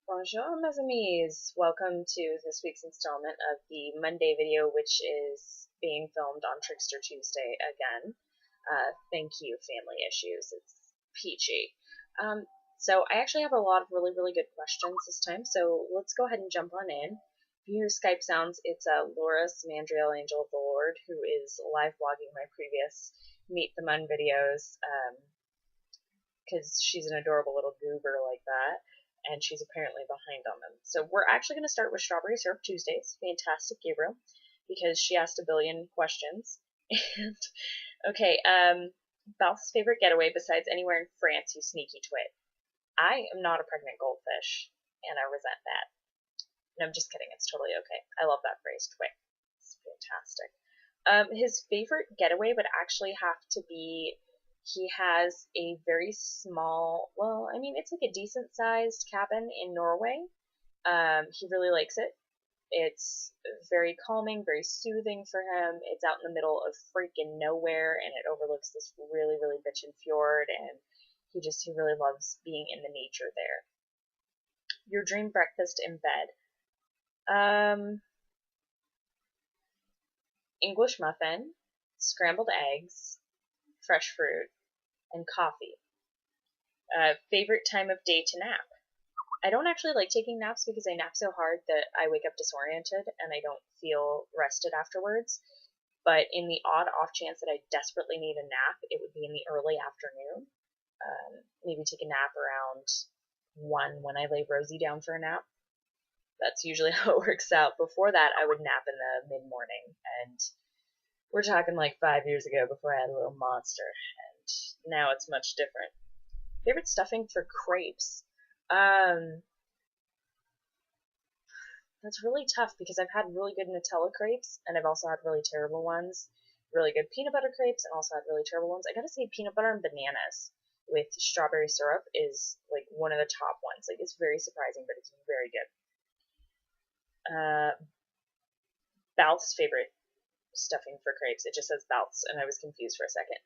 Bonjour, mes amis. Welcome to this week's installment of the Monday video, which is being filmed on Trickster Tuesday again. Thank you, family issues. It's peachy. So I actually have a lot of really good questions this time, so let's go ahead and jump on in. If you hear Skype sounds, it's Laura Mandriel, Angel of the Lord, who is live blogging my previous Meet the Mun videos, because she's an adorable little goober like that, and she's apparently behind on them. So we're actually going to start with Strawberry Syrup Tuesdays. Fantastic, Gabriel, because she asked a billion questions. And okay, Balth's favorite getaway besides anywhere in France, you sneaky twit. I am not a pregnant goldfish, and I resent that. No, I'm just kidding. It's totally okay. I love that phrase, twit. It's fantastic. His favorite getaway would actually have to be, he has a very small, well, I mean, it's like a decent sized cabin in Norway. He really likes it. It's very calming, very soothing for him. It's out in the middle of freaking nowhere, and it overlooks this really bitchin' fjord, and he really loves being in the nature there. Your dream breakfast in bed. English muffin, scrambled eggs, fresh fruit, and coffee. Favorite time of day to nap. I don't actually like taking naps because I nap so hard that I wake up disoriented and I don't feel rested afterwards. But in the odd off chance that I desperately need a nap, it would be in the early afternoon. Maybe take a nap around 1 when I lay Rosie down for a nap. That's usually how it works out. Before that, I would nap in the mid-morning, and we're talking like 5 years ago before I had a little monster, and now it's much different. Favorite stuffing for crepes? That's really tough because I've had really good Nutella crepes, and I've also had really terrible ones. Really good peanut butter crepes, and also had really terrible ones. I gotta say, peanut butter and bananas with strawberry syrup is like one of the top ones. Like, it's very surprising, but it's very good. Balth's favorite stuffing for crepes. It just says Balth's, and I was confused for a second.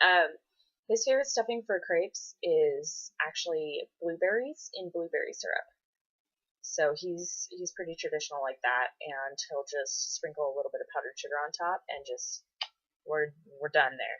His favorite stuffing for crepes is actually blueberries in blueberry syrup. So he's pretty traditional like that, and he'll just sprinkle a little bit of powdered sugar on top, and just we're done there.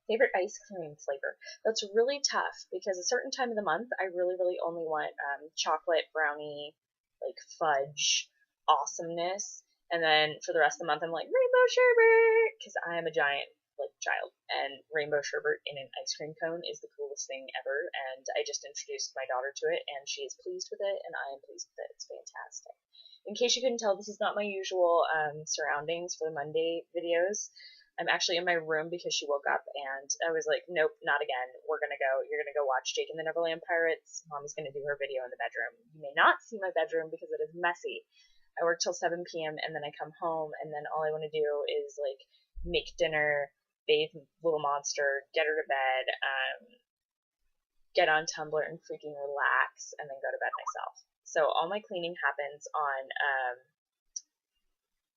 Favorite ice cream flavor? That's really tough because a certain time of the month I really only want chocolate, brownie, like fudge awesomeness, and then for the rest of the month I'm like rainbow sherbet because I am a giant like child, and rainbow sherbet in an ice cream cone is the coolest thing ever, and I just introduced my daughter to it, and she is pleased with it, and I am pleased with it. It's fantastic. In case you couldn't tell, this is not my usual surroundings for the Monday videos. I'm actually in my room because she woke up, and I was like, nope, not again. You're gonna go watch Jake and the Neverland Pirates. Mommy's gonna do her video in the bedroom. You may not see my bedroom because it is messy. I work till 7 p.m. and then I come home, and then all I want to do is like make dinner, bathe Little Monster, get her to bed, get on Tumblr and freaking relax, and then go to bed myself. So all my cleaning happens on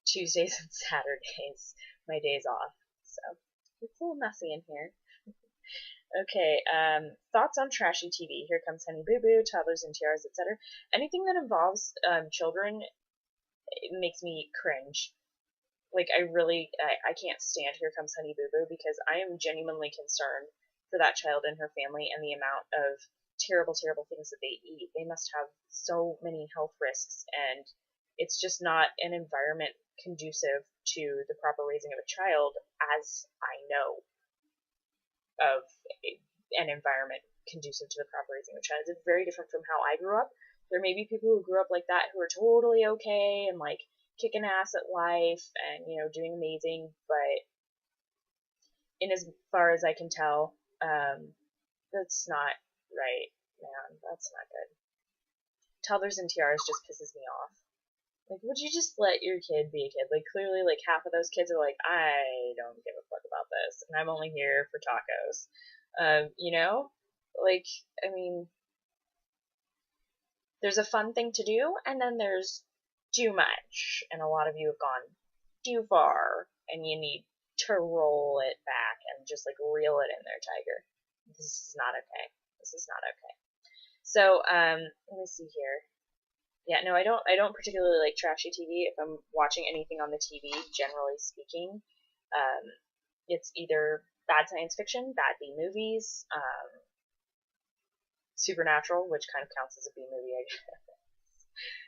Tuesdays and Saturdays, my days off. So it's a little messy in here. Okay, thoughts on trashy TV. Here comes Honey Boo Boo, Toddlers and Tiaras, etc. Anything that involves children, it makes me cringe. Like, I can't stand Here Comes Honey Boo Boo because I am genuinely concerned for that child and her family and the amount of terrible things that they eat. They must have so many health risks, and it's just not an environment conducive to the proper raising of a child, as I know of an environment conducive to the proper raising of a child. It's very different from how I grew up. There may be people who grew up like that who are totally okay and like kicking ass at life and, you know, doing amazing, but in as far as I can tell, that's not right, man. That's not good. Toddlers and Tiaras just pisses me off. Like, would you just let your kid be a kid? Like, clearly, like, half of those kids are like, I don't give a fuck about this, and I'm only here for tacos. You know? Like, I mean, there's a fun thing to do, and then there's too much, and a lot of you have gone too far, and you need to roll it back and just, like, reel it in there, tiger. This is not okay. This is not okay. So, let me see here. Yeah, no, I don't particularly like trashy TV. If I'm watching anything on the TV, generally speaking, um, it's either bad science fiction, bad B movies, Supernatural, which kind of counts as a B movie, I guess.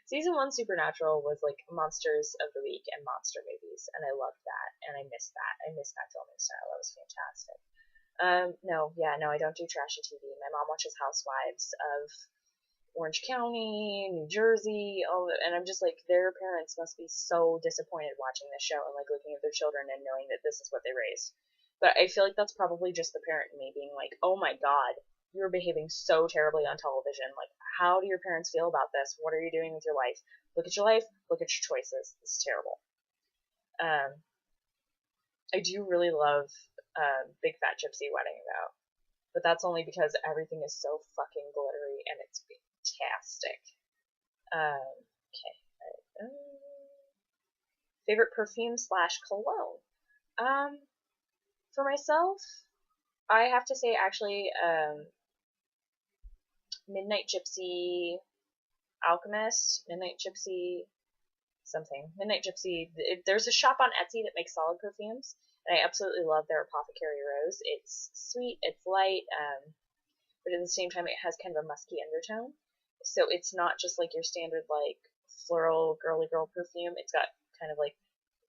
Season 1 Supernatural was like Monsters of the Week and monster movies, and I loved that, and I missed that. I missed that filming style. That was fantastic. No, I don't do trashy TV. My mom watches Housewives of Orange County, New Jersey, and I'm just like, their parents must be so disappointed watching this show and like looking at their children and knowing that this is what they raised. But I feel like that's probably just the parent in me being like, oh my god, you're behaving so terribly on television. Like, how do your parents feel about this? What are you doing with your life? Look at your life. Look at your choices. This is terrible. I do really love Big Fat Gypsy Wedding though, but that's only because everything is so fucking glittery and it's fantastic. Okay. Favorite perfume / cologne. For myself, I have to say actually, Midnight Gypsy Alchemist, Midnight Gypsy something, Midnight Gypsy. There's a shop on Etsy that makes solid perfumes, and I absolutely love their Apothecary Rose. It's sweet, it's light, but at the same time it has kind of a musky undertone. So it's not just like your standard like floral girly girl perfume. It's got kind of like,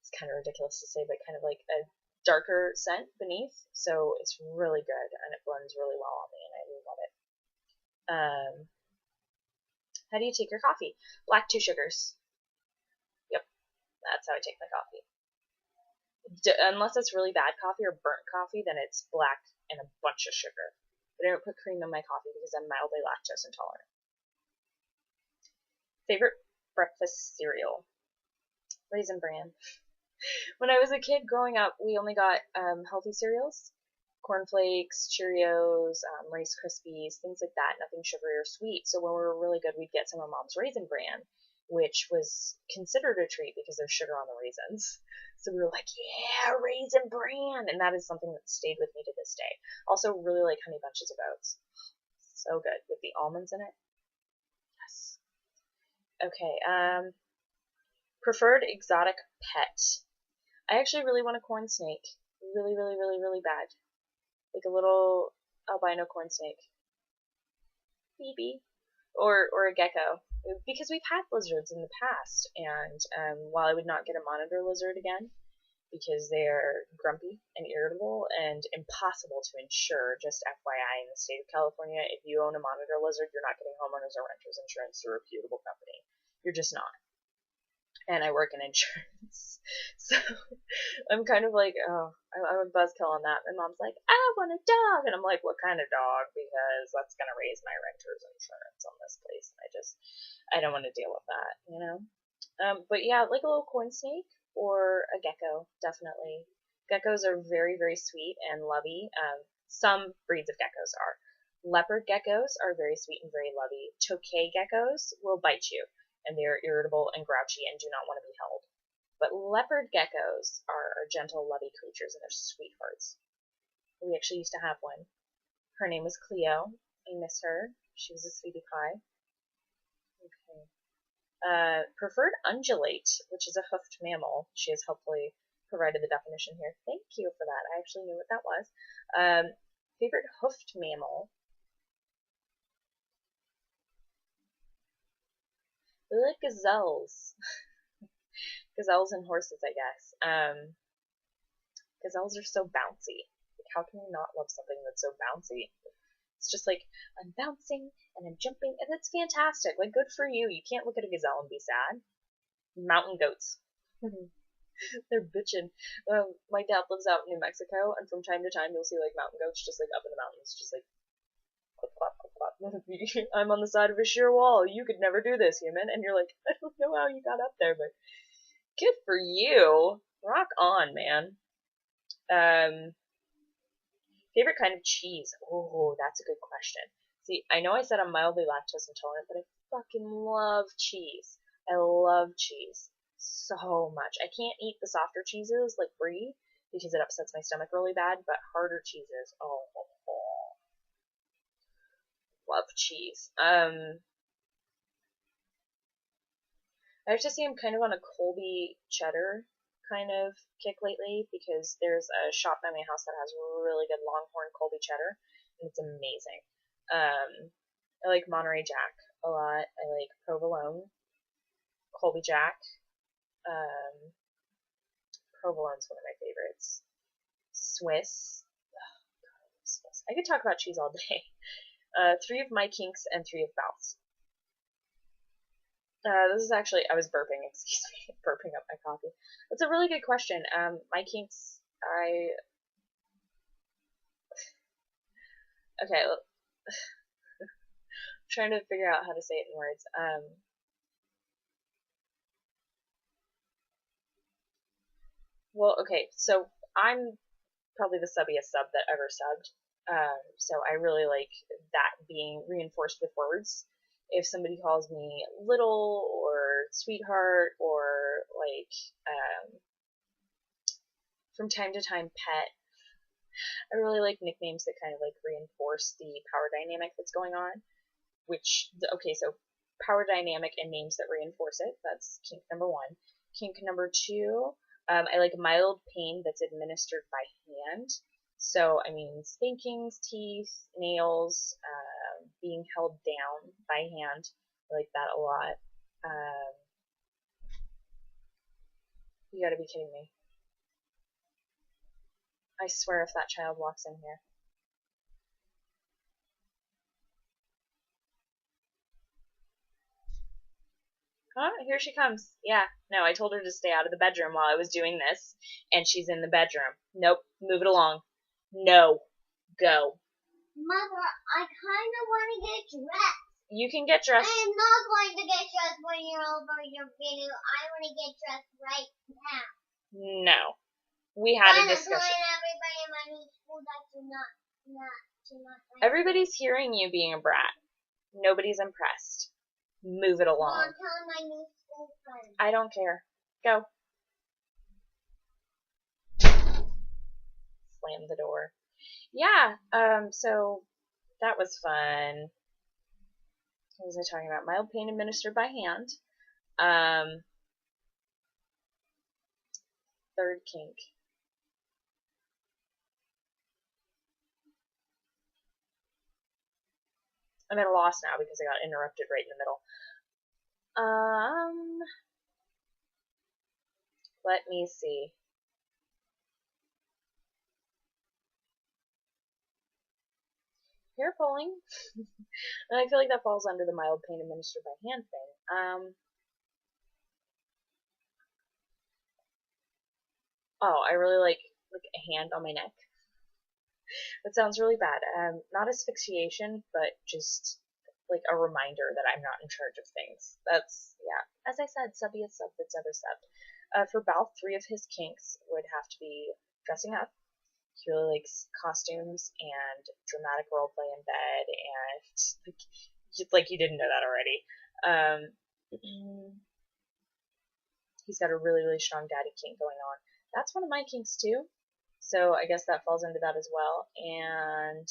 it's kind of ridiculous to say, but kind of like a darker scent beneath. So it's really good and it blends really well on me and I really love it. How do you take your coffee? Black, 2 sugars. Yep, that's how I take my coffee. Unless it's really bad coffee or burnt coffee, then it's black and a bunch of sugar. But I don't put cream in my coffee because I'm mildly lactose intolerant. Favorite breakfast cereal? Raisin Bran. When I was a kid growing up, we only got healthy cereals. Corn Flakes, Cheerios, Rice Krispies, things like that, nothing sugary or sweet. So when we were really good, we'd get some of Mom's Raisin Bran, which was considered a treat because there's sugar on the raisins. So we were like, yeah, Raisin Bran! And that is something that stayed with me to this day. Also really like Honey Bunches of Oats. So good. With the almonds in it. Yes. Okay, preferred exotic pet. I actually really want a corn snake. Really, really, really, really bad. Like a little albino corn snake. Maybe. Or a gecko. Because we've had lizards in the past, and while I would not get a monitor lizard again, because they're grumpy and irritable and impossible to insure, just FYI, in the state of California, if you own a monitor lizard, you're not getting homeowners or renters insurance through a reputable company. You're just not. And I work in insurance. So I'm kind of like, oh, I'm a buzzkill on that. My mom's like, I want a dog. And I'm like, what kind of dog? Because that's going to raise my renter's insurance on this place. And I don't want to deal with that, you know? But yeah, like a little corn snake or a gecko, definitely. Geckos are very, very sweet and lovey. Some breeds of geckos are. Leopard geckos are very sweet and very lovey. Tokay geckos will bite you, and they are irritable and grouchy and do not want to be held. But leopard geckos are gentle, lovey creatures, and they're sweethearts. We actually used to have one. Her name was Cleo. I miss her. She was a sweetie pie. Okay. Preferred ungulate, which is a hoofed mammal. She has hopefully provided the definition here. Thank you for that. I actually knew what that was. Favorite hoofed mammal. I like gazelles. Gazelles and horses, I guess. Gazelles are so bouncy. Like, how can you not love something that's so bouncy? It's just like, I'm bouncing and I'm jumping, and it's fantastic. Like, good for you. You can't look at a gazelle and be sad. Mountain goats. They're bitching. My dad lives out in New Mexico, and from time to time you'll see like mountain goats just like up in the mountains, just like clip clop, clip clop. I'm on the side of a sheer wall. You could never do this, human. And you're like, I don't know how you got up there, but good for you. Rock on, man. Favorite kind of cheese? Oh, that's a good question. See, I know I said I'm mildly lactose intolerant, but I fucking love cheese. I love cheese so much. I can't eat the softer cheeses like brie because it upsets my stomach really bad, but harder cheeses, oh. love cheese. I have to say I'm kind of on a Colby cheddar kind of kick lately because there's a shop by my house that has really good Longhorn Colby cheddar, and it's amazing. I like Monterey Jack a lot. I like Provolone, Colby Jack. Provolone's one of my favorites. Swiss. Oh, God, Swiss. I could talk about cheese all day. 3 of my kinks and 3 of Balth's. This is actually, I was burping, excuse me, burping up my coffee. That's a really good question. My kinks, okay, trying to figure out how to say it in words. Well, okay, so I'm probably the subbiest sub that ever subbed. So I really like that being reinforced with words. If somebody calls me little or sweetheart or like from time to time pet, I really like nicknames that kind of like reinforce the power dynamic that's going on. Okay, so power dynamic and names that reinforce it. That's kink number 1. Kink number 2, I like mild pain that's administered by hand. So, I mean, spankings, teeth, nails, being held down by hand. I like that a lot. You gotta be kidding me. I swear if that child walks in here. Huh? Here she comes. Yeah. No, I told her to stay out of the bedroom while I was doing this, and she's in the bedroom. Nope. Move it along. No. Go. Mother, I kind of want to get dressed. You can get dressed. I am not going to get dressed when you're over your video. I want to get dressed right now. No. We had a discussion. Everybody in my new school that do not. Everybody's hearing you being a brat. Nobody's impressed. Move it along. Well, I'm telling my new school friends. I don't care. Go. Slam the door. Yeah, so that was fun. What was I talking about? Mild pain administered by hand. Third kink. I'm at a loss now because I got interrupted right in the middle. Let me see. Hair pulling. And I feel like that falls under the mild pain administered by hand thing. Oh, I really like a hand on my neck. That sounds really bad. Not asphyxiation, but just like a reminder that I'm not in charge of things. That's, yeah, as I said, subbiest sub that's ever subbed. For Balth, 3 of his kinks would have to be dressing up. He really likes costumes and dramatic roleplay in bed, and like you didn't know that already. He's got a really, really strong daddy kink going on. That's one of my kinks too. So I guess that falls into that as well. And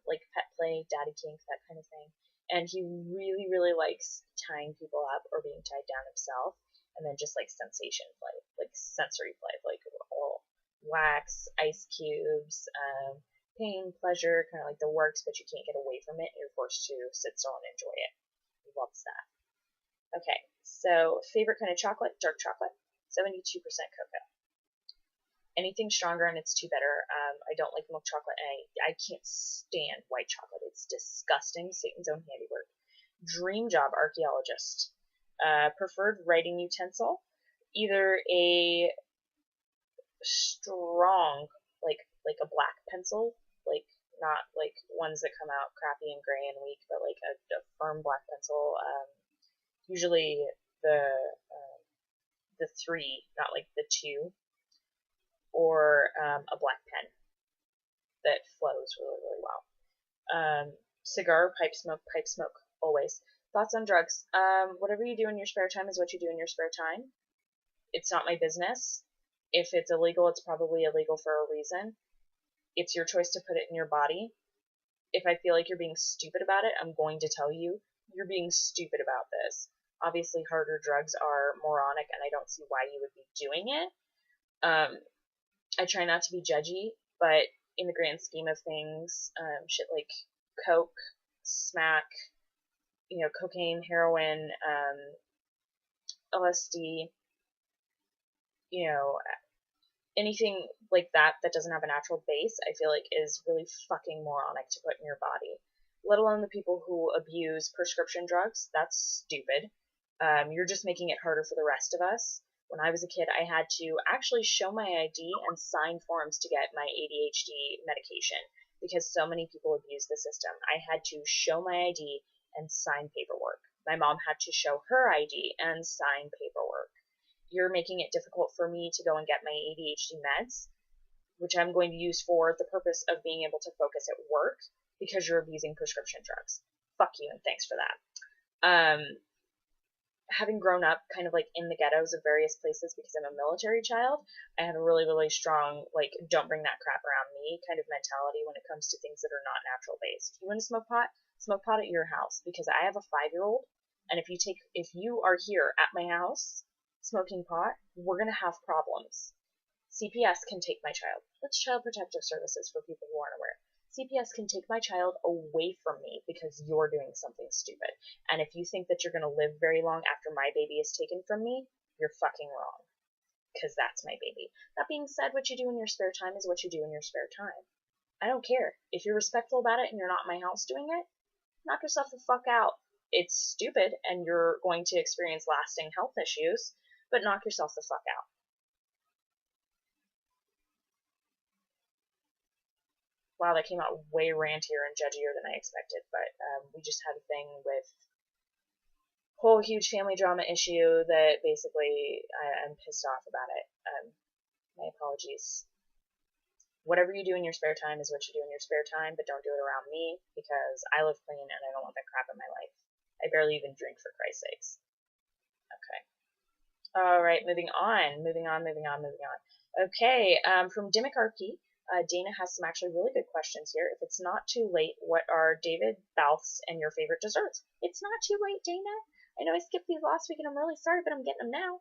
like pet play, daddy kink, that kind of thing. And he really, really likes tying people up or being tied down himself. And then just like sensation play, like sensory play, like wax, ice cubes, pain, pleasure, kind of like the works, but you can't get away from it. You're forced to sit still and enjoy it. He loves that. Okay, so favorite kind of chocolate, dark chocolate, 72% cocoa. Anything stronger and it's too bitter. I don't like milk chocolate, and I can't stand white chocolate. It's disgusting. Satan's own handiwork. Dream job, archaeologist. Preferred writing utensil, either a strong, like a black pencil, like not like ones that come out crappy and gray and weak, but like a firm black pencil. Usually the 3, not like the 2. Or a black pen that flows really, really well. Cigar, pipe smoke, always. Thoughts on drugs. Whatever you do in your spare time is what you do in your spare time. It's not my business. If it's illegal, it's probably illegal for a reason. It's your choice to put it in your body. if I feel like you're being stupid about it, I'm going to tell you, you're being stupid about this. Obviously, harder drugs are moronic, and I don't see why you would be doing it. I try not to be judgy, but in the grand scheme of things, shit like coke, smack, cocaine, heroin, LSD, you know, anything like that that doesn't have a natural base, I feel like is really fucking moronic to put in your body. Let alone the people who abuse prescription drugs. That's stupid. You're just making it harder for the rest of us. When I was a kid, I had to actually show my ID and sign forms to get my ADHD medication because so many people abuse the system. I had to show my ID and sign paperwork. My mom had to show her ID and sign paperwork. You're making it difficult for me to go and get my ADHD meds, which I'm going to use for the purpose of being able to focus at work because you're abusing prescription drugs. Fuck you and thanks for that. Having grown up kind of like in the ghettos of various places because I'm a military child, I have a really, really strong, like, don't bring that crap around me kind of mentality when it comes to things that are not natural based. You want to smoke pot? Smoke pot at your house because I have a 5-year-old, and if you are here at my house smoking pot, we're going to have problems. CPS can take my child. That's Child Protective Services for people who aren't aware. CPS can take my child away from me because you're doing something stupid. And if you think that you're going to live very long after my baby is taken from me, you're fucking wrong. Because that's my baby. That being said, what you do in your spare time is what you do in your spare time. I don't care. If you're respectful about it and you're not in my house doing it, knock yourself the fuck out. It's stupid and you're going to experience lasting health issues, but knock yourself the fuck out. Wow, that came out way rantier and judgier than I expected, but we just had a thing with whole huge family drama issue that basically I'm pissed off about it. My apologies. Whatever you do in your spare time is what you do in your spare time, but don't do it around me because I live clean and I don't want that crap in my life. I barely even drink, for Christ's sakes. Okay. All right, moving on. Okay, from Dimmick RP, Dana has some actually really good questions here. If it's not too late, what are David, Balth's, and your favorite desserts? It's not too late, Dana. I know I skipped these last week and I'm really sorry, but I'm getting them now.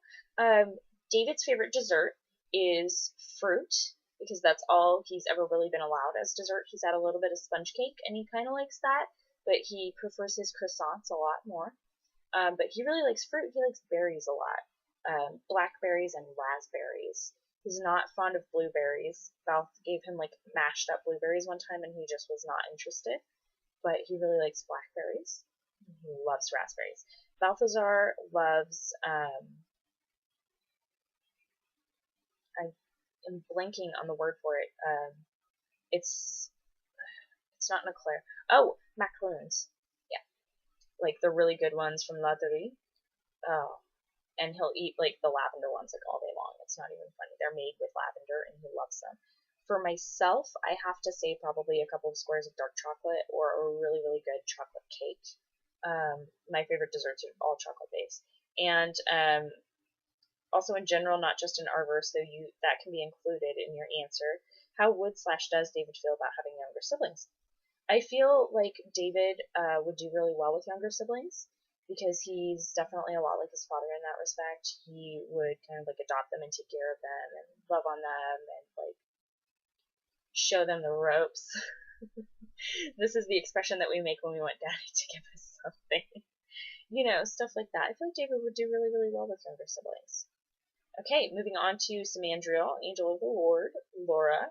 David's favorite dessert is fruit because that's all he's ever really been allowed as dessert. He's had a little bit of sponge cake and he kind of likes that, but he prefers his croissants a lot more. But he really likes fruit. He likes berries a lot. Blackberries and raspberries. He's not fond of blueberries. Balth gave him like mashed up blueberries one time and he just was not interested. But he really likes blackberries. He loves raspberries. Balthazar loves, I am blanking on the word for it. It's not an eclair. Oh, macaroons. Yeah. Like the really good ones from La Derie. Oh. And he'll eat like the lavender ones like all day long. It's not even funny. They're made with lavender and he loves them. For myself, I have to say probably a couple of squares of dark chocolate or a really, really good chocolate cake. My favorite desserts are all chocolate based. And also in general, not just in our verse, though that can be included in your answer. How would/does David feel about having younger siblings? I feel like David would do really well with younger siblings because he's definitely a lot like his father in that respect. He would kind of like adopt them and take care of them and love on them and like show them the ropes. This is the expression that we make when we want daddy to give us something. Stuff like that. I feel like David would do really, really well with younger siblings. Okay, moving on to Samandriel, Angel of the Lord, Laura.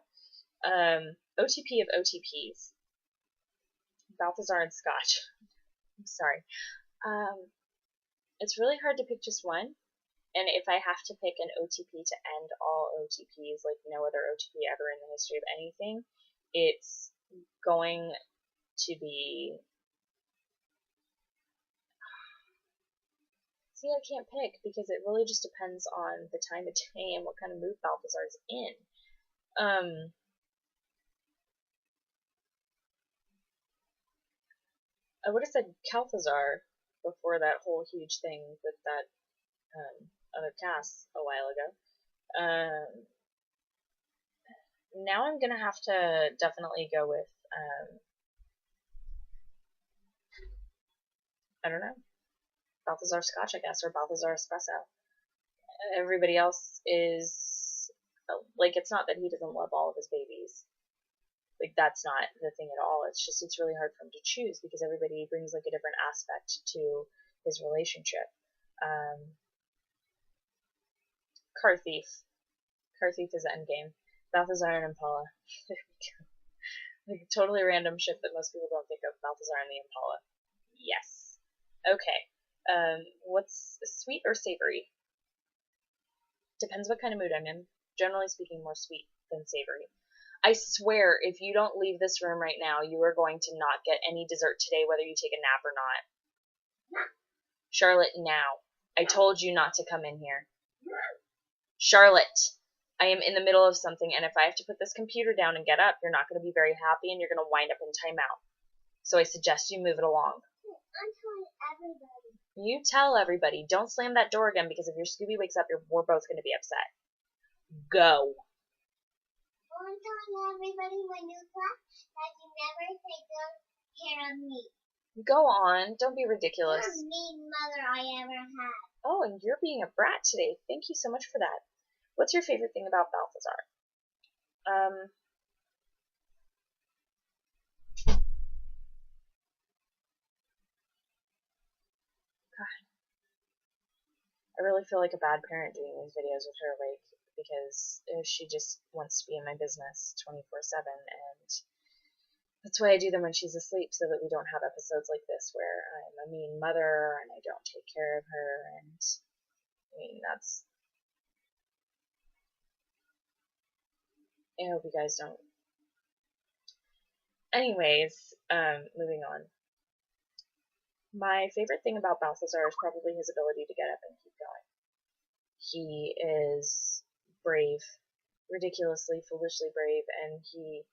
OTP of OTPs. Balthazar and Scotch. I'm sorry. It's really hard to pick just one, and if I have to pick an OTP to end all OTPs, like no other OTP ever in the history of anything, it's going to be... See, I can't pick, because it really just depends on the time of day and what kind of mood Balthazar's in. I would have said Calthazar before that whole huge thing with that other cast a while ago. Now I'm gonna have to definitely go with I don't know. Balthazar Scotch, I guess, or Balthazar Espresso. Everybody else is, like, it's not that he doesn't love all of his babies. Like, that's not the thing at all. It's just, it's really hard for him to choose because everybody brings, like, a different aspect to his relationship. Car Thief. Car Thief is endgame. Balthazar and Impala. Like, a totally random ship that most people don't think of. Balthazar and the Impala. Yes. Okay. What's sweet or savory? Depends what kind of mood I'm in. Generally speaking, more sweet than savory. I swear, if you don't leave this room right now, you are going to not get any dessert today, whether you take a nap or not. Charlotte, now. I told you not to come in here. Charlotte, I am in the middle of something, and if I have to put this computer down and get up, you're not going to be very happy, and you're going to wind up in timeout. So I suggest you move it along. I'm telling everybody. You tell everybody. Don't slam that door again, because if your Scooby wakes up, we're both going to be upset. Go. Well, I'm telling everybody when you clap that you never take good care of me. Go on. Don't be ridiculous. You're the mean mother I ever had. Oh, and you're being a brat today. Thank you so much for that. What's your favorite thing about Balthazar? God, I really feel like a bad parent doing these videos with her, like, because she just wants to be in my business 24/7, and that's why I do them when she's asleep, so that we don't have episodes like this where I'm a mean mother and I don't take care of her, and I mean, that's, I hope you guys don't. Anyways, moving on. My favorite thing about Balthazar is probably his ability to get up and keep going. He is brave, ridiculously, foolishly brave, and he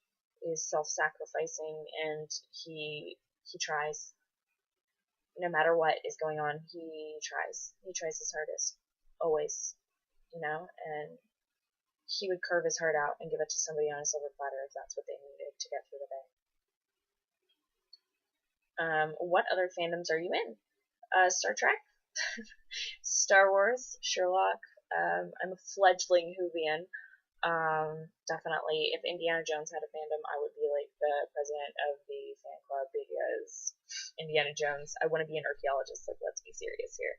is self-sacrificing, and he tries. No matter what is going on, he tries. He tries his hardest, always, and he would carve his heart out and give it to somebody on a silver platter if that's what they needed to get through the day. What other fandoms are you in? Star Trek, Star Wars, Sherlock. I'm a fledgling Whovian. Definitely, if Indiana Jones had a fandom, I would be like the president of the fan club because Indiana Jones, I want to be an archaeologist. Like, let's be serious here.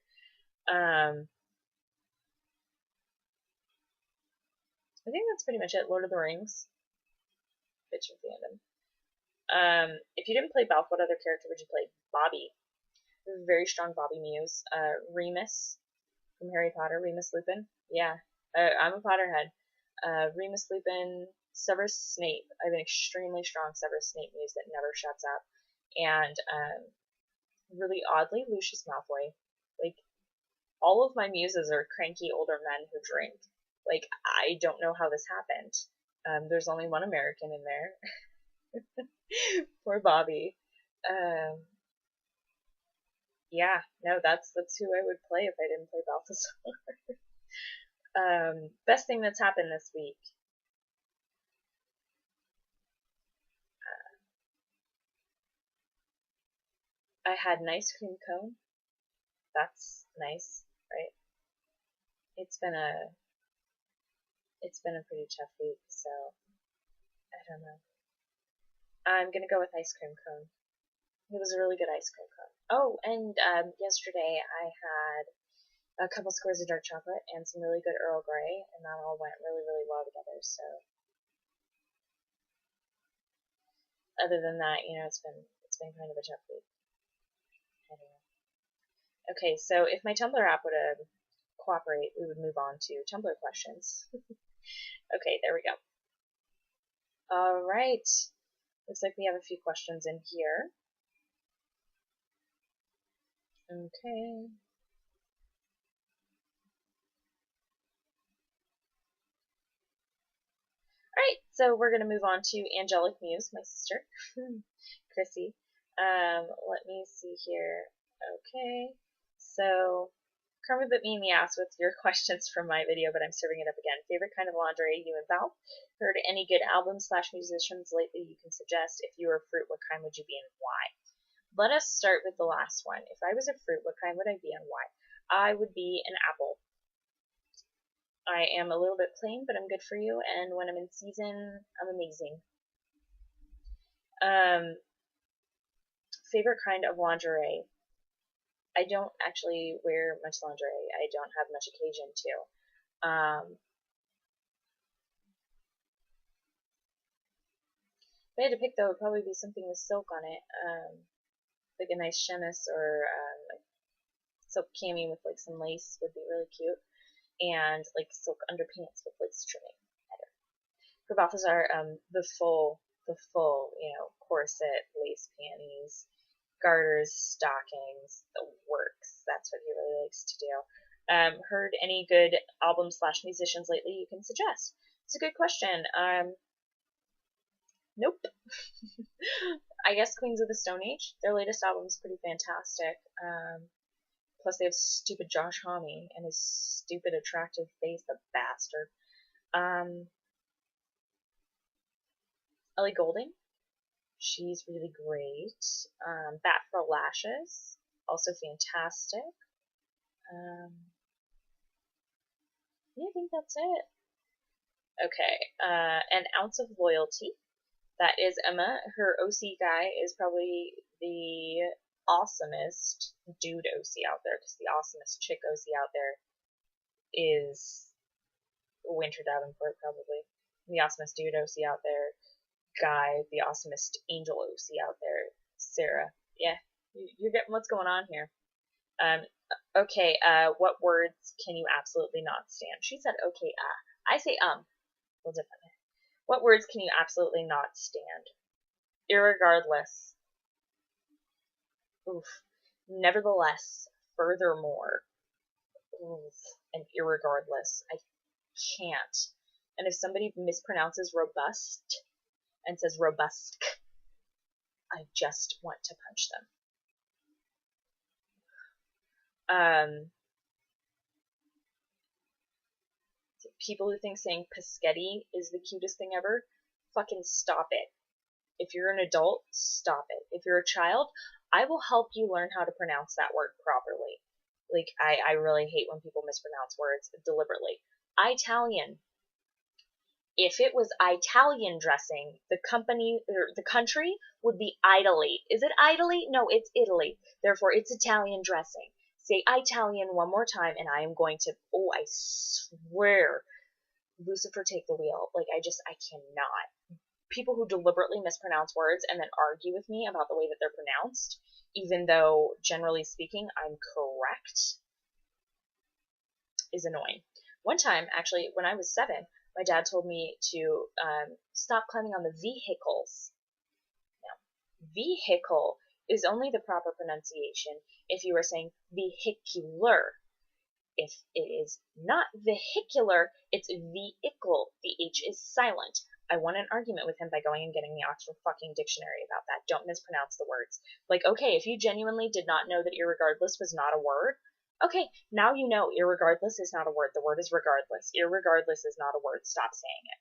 I think that's pretty much it. Lord of the Rings. Bitch of fandom. If you didn't play Balth, what other character would you play? Bobby. Very strong Bobby Muse. Remus from Harry Potter. Remus Lupin. Yeah, I'm a Potterhead. Remus Lupin, Severus Snape. I have an extremely strong Severus Snape muse that never shuts up. And really oddly, Lucius Malfoy. Like, all of my muses are cranky older men who drink. Like, I don't know how this happened. There's only one American in there. Poor Bobby. Yeah, no, that's who I would play if I didn't play Balthazar. Best thing that's happened this week. I had an ice cream cone. That's nice, right? It's been a pretty tough week, so I don't know. I'm gonna go with ice cream cone. It was a really good ice cream cone. Oh, and yesterday I had a couple squares of dark chocolate and some really good Earl Grey, and that all went really, really well together. So, other than that, it's been kind of a tough week. Anyway. Okay, so if my Tumblr app would cooperate, we would move on to Tumblr questions. Okay, there we go. All right. Looks like we have a few questions in here. Okay. Alright, so we're going to move on to Angelic Muse, my sister, Chrissy. Let me see here. Okay, so Karma bit me in the ass with your questions from my video, but I'm serving it up again. Favorite kind of lingerie, you and Val? Heard any good albums/musicians lately you can suggest? If you were a fruit, what kind would you be and why? let us start with the last one. If I was a fruit, what kind would I be and why? I would be an apple. I am a little bit plain, but I'm good for you, and when I'm in season, I'm amazing. Favorite kind of lingerie? I don't actually wear much lingerie. I don't have much occasion to. If I had to pick, though, it would probably be something with silk on it, like a nice chemise or like silk cami with like some lace would be really cute, and like silk underpants with lace trimming. For Balthazar, the full, corset, lace panties, garters, stockings, the works. That's what he really likes to do. Heard any good album/musicians lately you can suggest? It's a good question. Nope. I guess Queens of the Stone Age. Their latest album is pretty fantastic. Plus they have stupid Josh Homme and his stupid attractive face, the bastard. Ellie Goulding. She's really great. Bat for Lashes. Also fantastic. Yeah, I think that's it. Okay. An Ounce of Loyalty. That is Emma. Her OC guy is probably the awesomest dude OC out there, because the awesomest chick OC out there is Winter Davenport, probably. The awesomest dude OC out there, Guy. The awesomest angel OC out there, Sarah. Yeah, you're getting what's going on here. Okay, what words can you absolutely not stand? She said okay, I say well, different. What words can you absolutely not stand? Irregardless. Oof. Nevertheless. Furthermore. Oof. And irregardless. I can't. And if somebody mispronounces robust and says robust, I just want to punch them. People who think saying Paschetti is the cutest thing ever, fucking stop it. If you're an adult, stop it. If you're a child, I will help you learn how to pronounce that word properly. Like, I really hate when people mispronounce words deliberately. Italian. If it was Italian dressing, the company or the country would be Italy. Is it Italy? No, it's Italy. Therefore, it's Italian dressing. Say Italian one more time, and I am going to. Oh, I swear, Lucifer, take the wheel. Like, I cannot. People who deliberately mispronounce words and then argue with me about the way that they're pronounced, even though, generally speaking, I'm correct, is annoying. One time, actually, when I was 7, my dad told me to stop climbing on the vehicles. Now, vehicle is only the proper pronunciation if you are saying vehicular. If it is not vehicular, it's vehicle. The H is silent. I won an argument with him by going and getting the Oxford fucking dictionary about that. Don't mispronounce the words. Like, okay, if you genuinely did not know that irregardless was not a word, okay, now you know irregardless is not a word. The word is regardless. Irregardless is not a word. Stop saying it.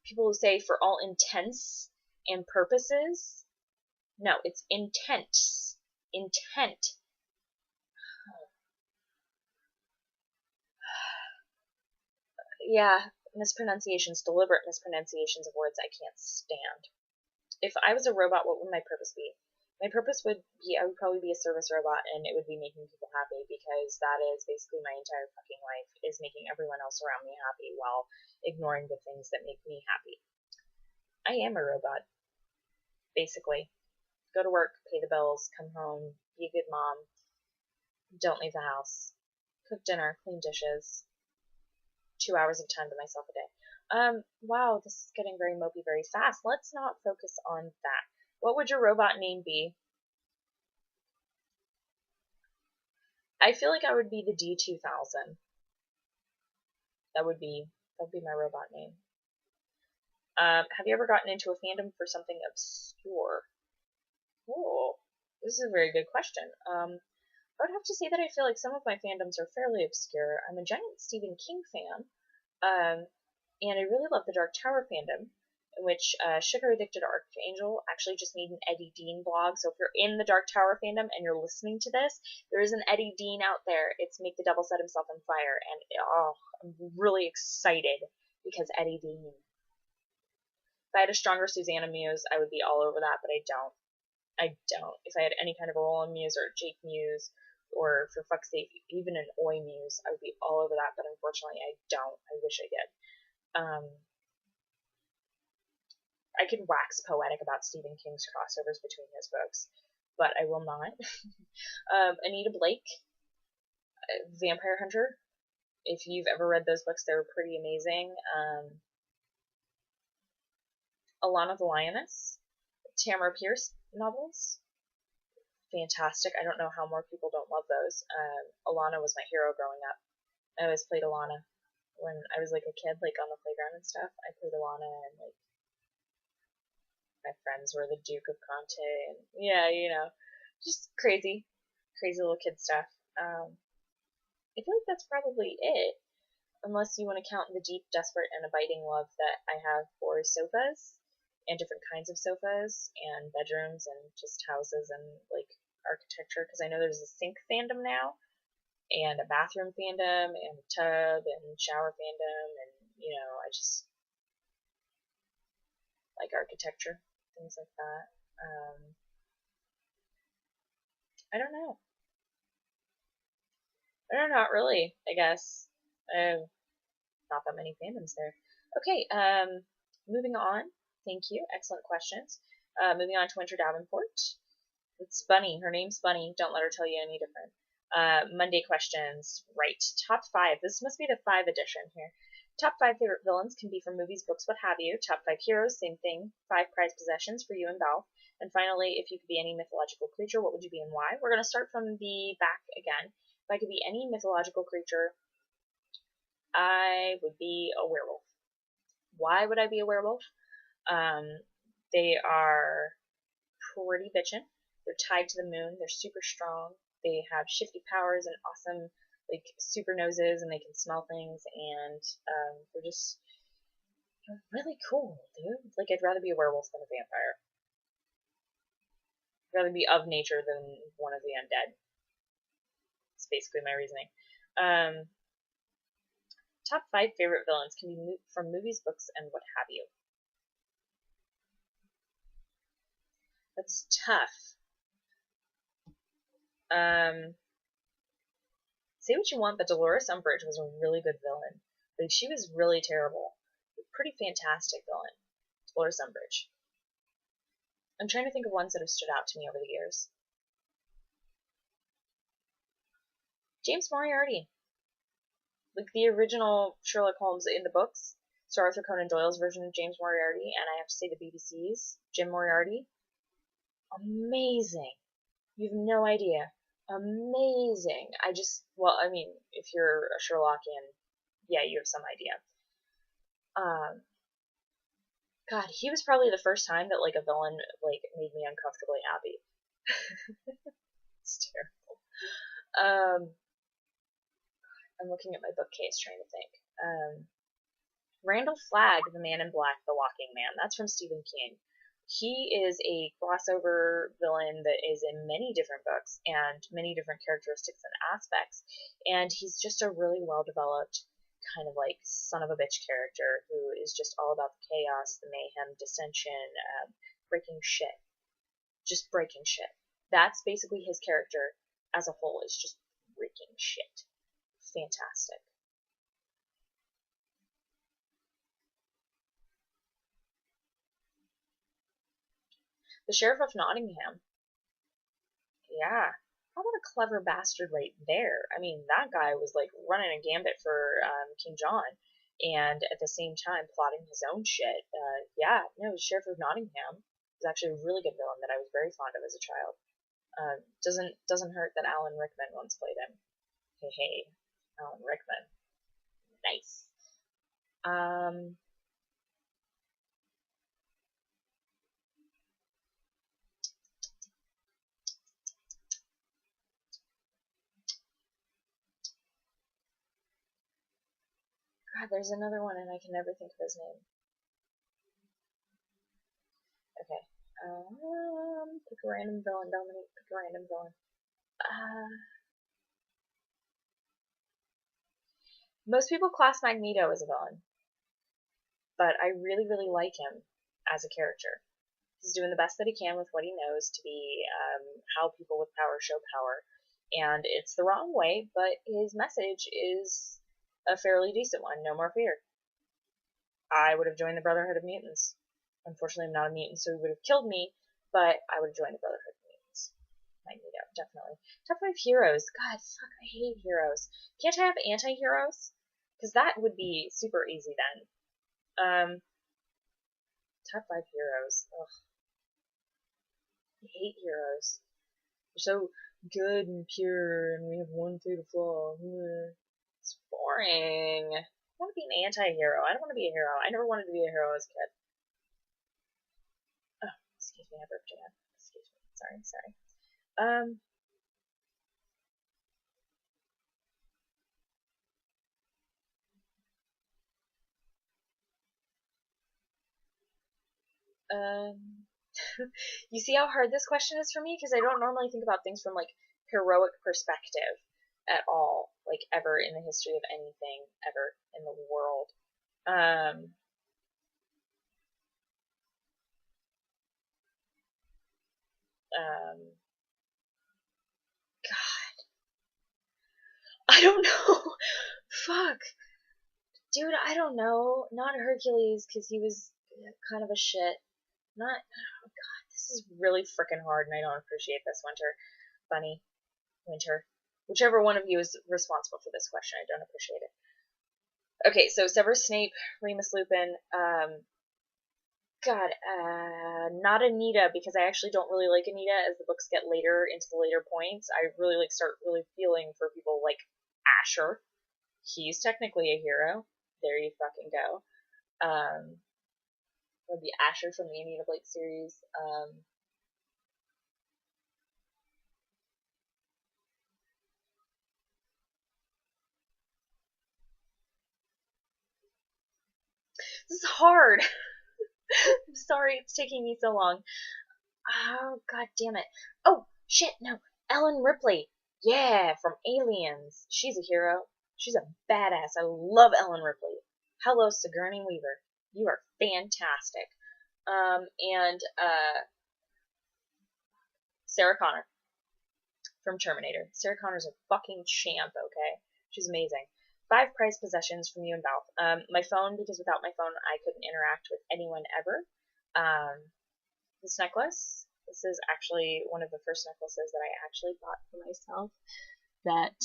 People who say for all intents and purposes, no, it's intent. Intent. Yeah, mispronunciations, deliberate mispronunciations of words I can't stand. If I was a robot, what would my purpose be? My purpose would be, I would probably be a service robot, and it would be making people happy, because that is basically my entire fucking life, is making everyone else around me happy while ignoring the things that make me happy. I am a robot, basically. Go to work, pay the bills, come home, be a good mom, don't leave the house, cook dinner, clean dishes, 2 hours of time to myself a day. Wow, this is getting very mopey very fast. Let's not focus on that. What would your robot name be? I feel like I would be the D2000. That would be my robot name. Have you ever gotten into a fandom for something obscure? Oh, this is a very good question. I would have to say that I feel like some of my fandoms are fairly obscure. I'm a giant Stephen King fan, and I really love the Dark Tower fandom. in which Sugar Addicted Archangel actually just made an Eddie Dean blog. So if you're in the Dark Tower fandom and you're listening to this, there is an Eddie Dean out there. It's Make the Devil Set Himself on Fire, and I'm really excited because Eddie Dean. If I had a stronger Susanna Muse, I would be all over that, but I don't. I don't. If I had any kind of a Roland Muse or Jake Muse, or for fuck's sake, even an Oi Muse, I would be all over that, but unfortunately I don't. I wish I did. I could wax poetic about Stephen King's crossovers between his books, but I will not. Anita Blake, Vampire Hunter. If you've ever read those books, they were pretty amazing. Alana the Lioness, Tamara Pierce novels. Fantastic. I don't know how more people don't love those. Alana was my hero growing up. I always played Alana when I was like a kid, like on the playground and stuff. I played Alana, and like my friends were the Duke of Conte, and yeah, just crazy little kid stuff. I feel like that's probably it, unless you want to count the deep, desperate, and abiding love that I have for sofas and different kinds of sofas and bedrooms and just houses and like architecture, because I know there's a sink fandom now and a bathroom fandom and a tub and shower fandom, and I just like architecture, things like that. I don't know. Not really, I guess. Not that many fandoms there. Okay, moving on. Thank you. Excellent questions. Moving on to Winter Davenport. It's Bunny. Her name's Bunny. Don't let her tell you any different. Monday questions. Right. Top 5. This must be the 5 edition here. Top 5 favorite villains can be from movies, books, what have you. Top 5 heroes, same thing. 5 prized possessions for you and Belle. And finally, if you could be any mythological creature, what would you be and why? We're going to start from the back again. If I could be any mythological creature, I would be a werewolf. Why would I be a werewolf? They are pretty bitchin'. They're tied to the moon. They're super strong. They have shifty powers and awesome, like, super noses, and they can smell things, and they're really cool, dude. Like, I'd rather be a werewolf than a vampire. I'd rather be of nature than one of the undead. It's basically my reasoning. Top 5 favorite villains can be from movies, books, and what have you. That's tough. Say what you want, but Dolores Umbridge was a really good villain. Like, she was really terrible. Pretty fantastic villain. Dolores Umbridge. I'm trying to think of ones that have stood out to me over the years. James Moriarty. Like the original Sherlock Holmes in the books. Sir Arthur Conan Doyle's version of James Moriarty, and I have to say the BBC's Jim Moriarty. Amazing. You have no idea. Amazing. If you're a Sherlockian, yeah, you have some idea. God, he was probably the first time that, like, a villain, like, made me uncomfortably happy. It's terrible. I'm looking at my bookcase trying to think. Randall Flagg, The Man in Black, The Walking Man. That's from Stephen King. He is a crossover villain that is in many different books and many different characteristics and aspects. And he's just a really well-developed kind of like son of a bitch character who is just all about the chaos, the mayhem, dissension, breaking shit. Just breaking shit. That's basically his character as a whole, is just breaking shit. Fantastic. The Sheriff of Nottingham. Yeah. How about a clever bastard right there? I mean, that guy was like running a gambit for King John, and at the same time plotting his own shit. The Sheriff of Nottingham is actually a really good villain that I was very fond of as a child. Doesn't hurt that Alan Rickman once played him. Hey, Alan Rickman. Nice. God, there's another one and I can never think of his name. Pick a random villain, Dominique. Pick a random villain. Most people class Magneto as a villain, but I really, really like him as a character. He's doing the best that he can with what he knows to be how people with power show power. And it's the wrong way, but his message is a fairly decent one. No more fear. I would have joined the Brotherhood of Mutants. Unfortunately, I'm not a mutant, so he would have killed me, but I would have joined the Brotherhood of Mutants. Magneto, definitely. Top 5 heroes. God, fuck, I hate heroes. Can't I have anti-heroes? Because that would be super easy then. Top 5 heroes. Ugh. I hate heroes. They're so good and pure, and we have one fatal flaw. It's boring. I want to be an anti-hero. I don't want to be a hero. I never wanted to be a hero as a kid. Oh, excuse me, I burped again. Excuse me. Sorry. You see how hard this question is for me? Because I don't normally think about things from, like, heroic perspective at all, like, ever in the history of anything, ever in the world. God. I don't know. Fuck. Dude, I don't know. Not Hercules, because he was kind of a shit. Not. Oh, God. This is really freaking hard, and I don't appreciate this, Bunny. Winter. Whichever one of you is responsible for this question, I don't appreciate it. Okay, so Severus Snape, Remus Lupin, not Anita, because I actually don't really like Anita as the books get later into the later points. I really start really feeling for people like Asher. He's technically a hero. There you fucking go. Would be Asher from the Anita Blake series. This is hard. I'm sorry it's taking me so long. Oh, god damn it. Oh, shit, no. Ellen Ripley. Yeah, from Aliens. She's a hero. She's a badass. I love Ellen Ripley. Hello, Sigourney Weaver. You are fantastic. And Sarah Connor from Terminator. Sarah Connor's a fucking champ, okay? She's amazing. 5 prized possessions from you and Val. My phone, because without my phone, I couldn't interact with anyone ever. This necklace. This is actually one of the first necklaces that I actually bought for myself that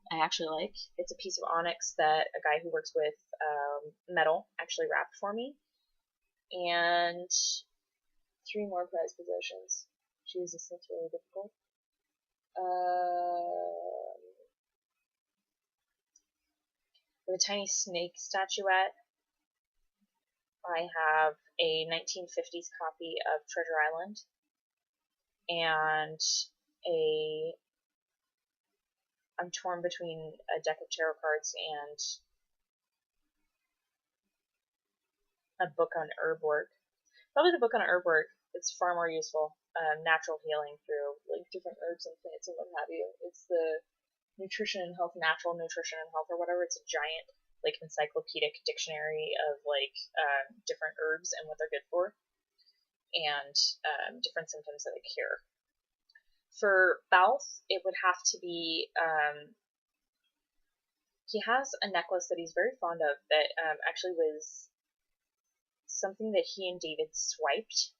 I actually like. It's a piece of onyx that a guy who works with metal actually wrapped for me. And 3 more prized possessions. Jesus, that's really difficult. With a tiny snake statuette. I have a 1950s copy of Treasure Island and I'm torn between a deck of tarot cards and a book on herb work. Probably the book on herb work. It's far more useful. Natural healing through like different herbs and plants and what have you. It's the Nutrition and Health, Natural Nutrition and Health or whatever. It's a giant like encyclopedic dictionary of like different herbs and what they're good for and different symptoms that they cure. For Balth, it would have to be he has a necklace that he's very fond of that actually was something that he and David swiped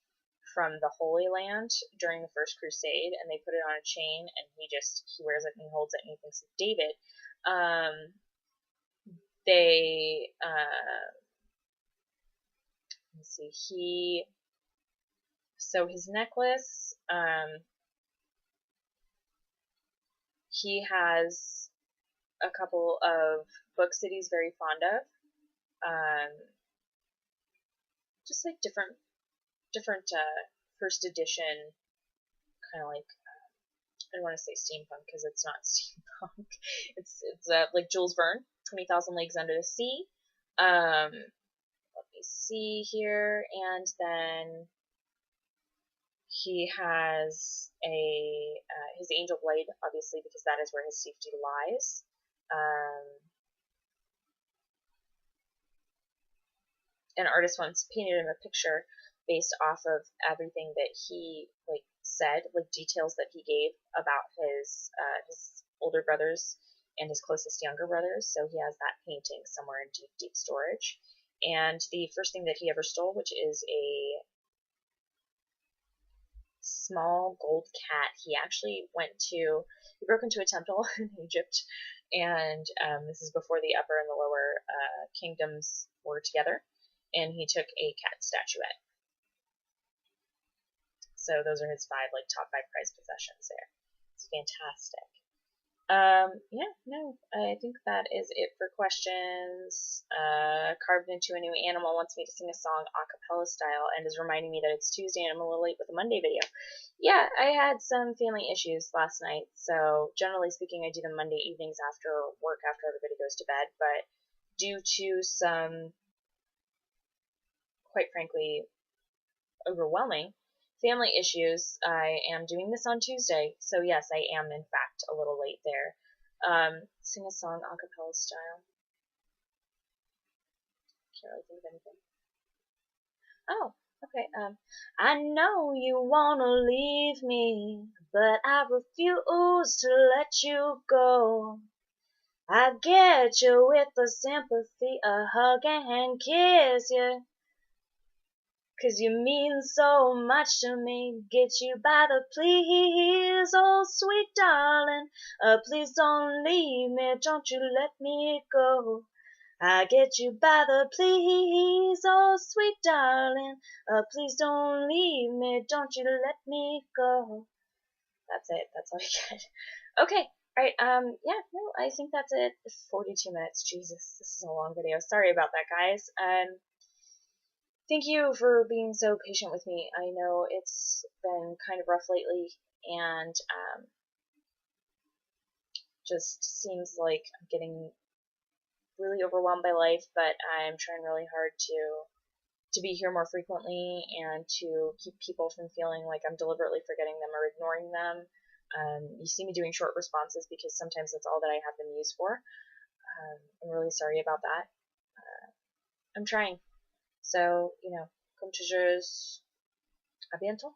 from the Holy Land during the First Crusade, and they put it on a chain, and he wears it and he holds it and he thinks of David. Let's see, so his necklace, he has a couple of books that he's very fond of, just like different first edition, kind of like I don't want to say steampunk because it's not steampunk. It's like Jules Verne, 20,000 Leagues Under the Sea. Let me see here, and then He has his angel blade, obviously, because that is where his safety lies. An artist once painted him a picture based off of everything that he said, details that he gave about his older brothers and his closest younger brothers. So he has that painting somewhere in deep, deep storage. And the first thing that he ever stole, which is a small gold cat, he broke into a temple in Egypt, and this is before the upper and the lower kingdoms were together, and he took a cat statuette. So those are his top 5 prized possessions there. It's fantastic. I think that is it for questions. Carved into a New Animal wants me to sing a song a cappella style and is reminding me that it's Tuesday and I'm a little late with the Monday video. Yeah, I had some family issues last night, so generally speaking, I do them Monday evenings after work, after everybody goes to bed, but due to some, quite frankly, overwhelming family issues, I am doing this on Tuesday, so yes, I am in fact a little late there. Sing a song a cappella style. Can't really think of anything. Oh, okay. I know you wanna leave me, but I refuse to let you go. I get you with a sympathy, a hug and kiss you. 'Cause you mean so much to me, get you by the please, oh sweet darling, please don't leave me, don't you let me go. I get you by the please, oh sweet darling, please don't leave me, don't you let me go. That's it, that's all I get. Okay, alright, I think that's it. 42 minutes, Jesus, this is a long video. Sorry about that, guys. Thank you for being so patient with me. I know it's been kind of rough lately, and just seems like I'm getting really overwhelmed by life, but I'm trying really hard to be here more frequently and to keep people from feeling like I'm deliberately forgetting them or ignoring them. You see me doing short responses because sometimes that's all that I have them used for. I'm really sorry about that. I'm trying. So, comme toujours, à bientôt.